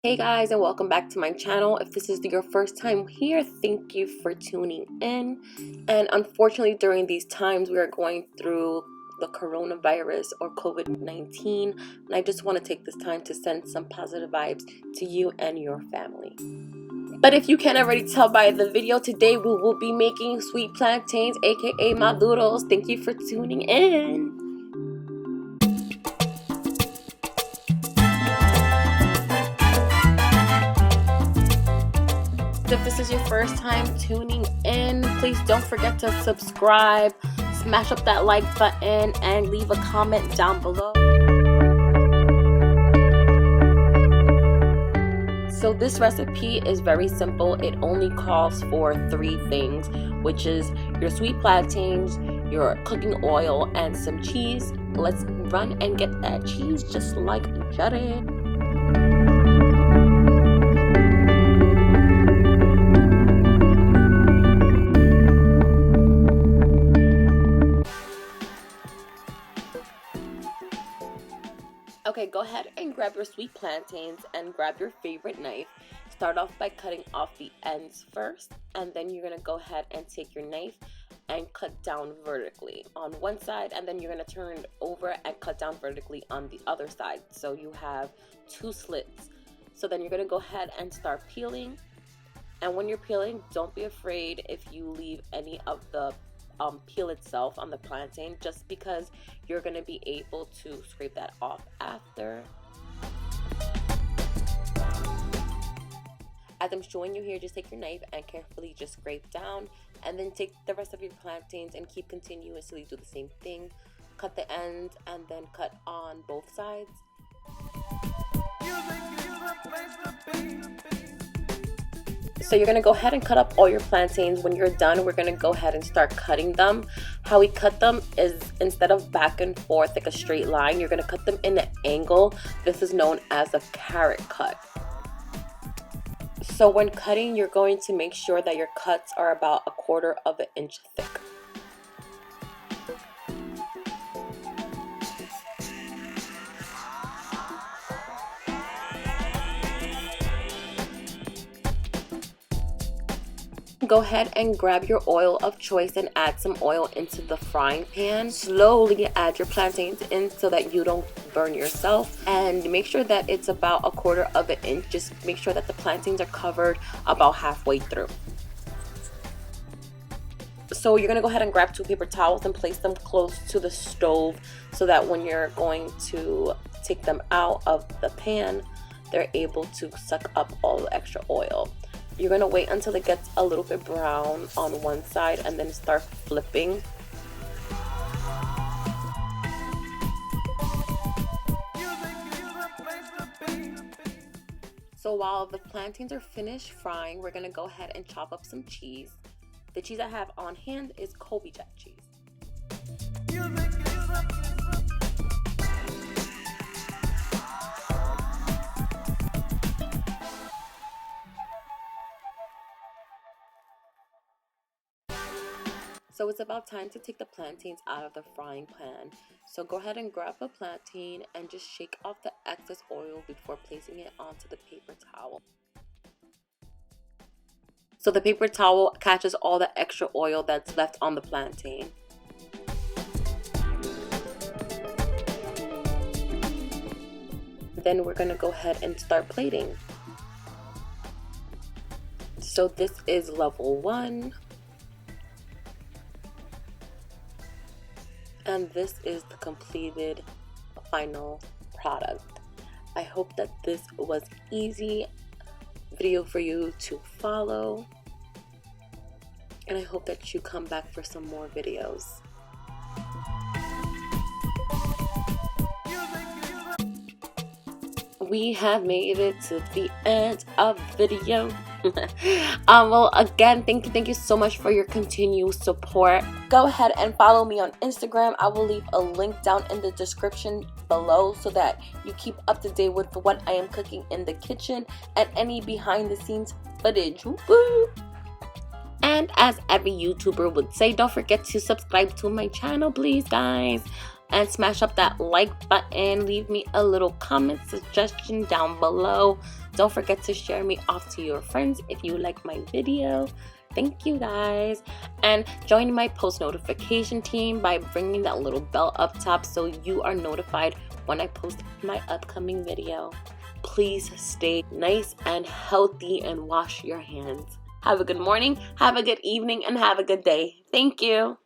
Hey guys, and welcome back to my channel. If this is your first time here, thank you for tuning in. And unfortunately, during these times, we are going through the coronavirus or COVID-19, and I just want to take this time to send some positive vibes to you and your family. But if you can't already tell by the video, today we will be making sweet plantains, aka Maduros. Thank you for tuning in. If this is your first time tuning in, please don't forget to subscribe, smash up that like button, and leave a comment down below. So this recipe is very simple. It only calls for 3 things, which is your sweet plantains, your cooking oil, and some cheese. Let's run and get that cheese just like Jerry. Okay, go ahead and grab your sweet plantains and grab your favorite knife. Start off by cutting off the ends first, and then you're going to go ahead and take your knife and cut down vertically on one side, and then you're going to turn it over and cut down vertically on the other side. So you have 2 slits. So then you're going to go ahead and start peeling. And when you're peeling, don't be afraid if you leave any of the peel itself on the plantain, just because you're going to be able to scrape that off after. As I'm showing you here, just take your knife and carefully just scrape down, and then take the rest of your plantains and keep continuously do the same thing. Cut the ends and then cut on both sides. So you're going to go ahead and cut up all your plantains. When you're done, we're going to go ahead and start cutting them. How we cut them is, instead of back and forth like a straight line, you're going to cut them in an angle. This is known as a carrot cut. So when cutting, you're going to make sure that your cuts are about 1/4 of an inch thick. Go ahead and grab your oil of choice and add some oil into the frying pan. Slowly add your plantains in so that you don't burn yourself, and make sure that it's about 1/4 of an inch. Just make sure that the plantains are covered about halfway through. So you're gonna go ahead and grab 2 paper towels and place them close to the stove so that when you're going to take them out of the pan, they're able to suck up all the extra oil. You're going to wait until it gets a little bit brown on one side and then start flipping. So while the plantains are finished frying, we're going to go ahead and chop up some cheese. The cheese I have on hand is Colby cheese. So it's about time to take the plantains out of the frying pan. So go ahead and grab a plantain and just shake off the excess oil before placing it onto the paper towel. So the paper towel catches all the extra oil that's left on the plantain. Then we're going to go ahead and start plating. So this is level 1. And this is the completed final product. I hope that this was easy video for you to follow, and I hope that you come back for some more videos. We have made it to the end of the video. Well, again, thank you so much for your continued support. Go ahead and follow me on Instagram. I will leave a link down in the description below so that you keep up to date with what I am cooking in the kitchen and any behind the scenes footage. Woo-hoo! And as every YouTuber would say, don't forget to subscribe to my channel, please, guys. and smash up that like button. Leave me a little comment suggestion down below. Don't forget to share me off to your friends if you like my video. Thank you guys. And join my post notification team by bringing that little bell up top so you are notified when I post my upcoming video. Please stay nice and healthy and wash your hands. Have a good morning, have a good evening, and have a good day. Thank you.